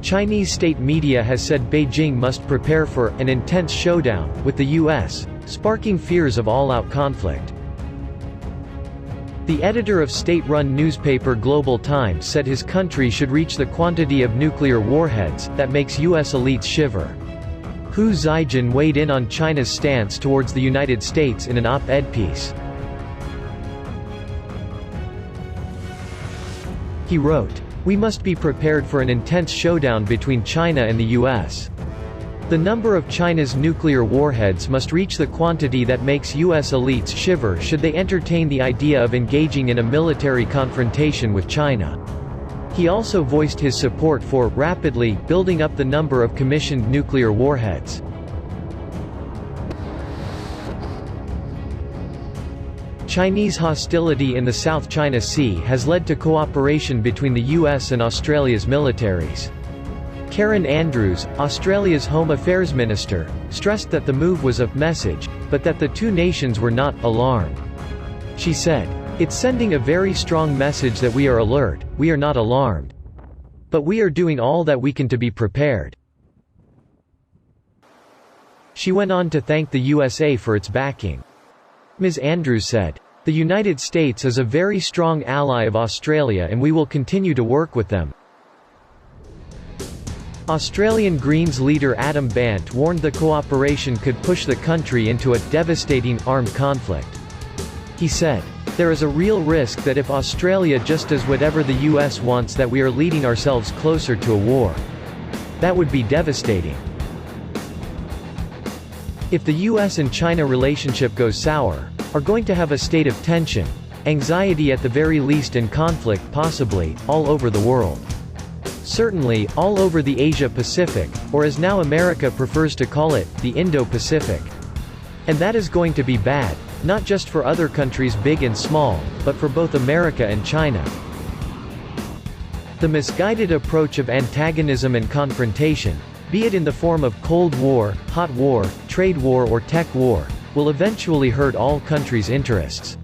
Chinese state media has said Beijing must prepare for an intense showdown with the US, sparking fears of all-out conflict. The editor of state-run newspaper Global Times said his country should reach the quantity of nuclear warheads that makes US elites shiver. Xijin weighed in on China's stance towards the United States in an op-ed piece. He wrote, "We must be prepared for an intense showdown between China and the US. The number of China's nuclear warheads must reach the quantity that makes US elites shiver should they entertain the idea of engaging in a military confrontation with China." He also voiced his support for rapidly building up the number of commissioned nuclear warheads. Chinese hostility in the South China Sea has led to cooperation between the US and Australia's militaries. Karen Andrews, Australia's Home Affairs Minister, stressed that the move was a message, but that the two nations were not alarmed. She said, "It's sending a very strong message that we are alert, we are not alarmed. But we are doing all that we can to be prepared." She went on to thank the USA for its backing. Ms. Andrews said, "The United States is a very strong ally of Australia and we will continue to work with them." Australian Greens leader Adam Bandt warned the cooperation could push the country into a devastating armed conflict. He said, "There is a real risk that if Australia just does whatever the US wants, that we are leading ourselves closer to a war. That would be devastating. If the US and China relationship goes sour, are going to have a state of tension, anxiety at the very least, and conflict possibly all over the world. Certainly, all over the Asia-Pacific, or as now America prefers to call it, the Indo-Pacific. And that is going to be bad, not just for other countries big and small, but for both America and China. The misguided approach of antagonism and confrontation, be it in the form of Cold War, hot war, trade war or tech war, will eventually hurt all countries' interests."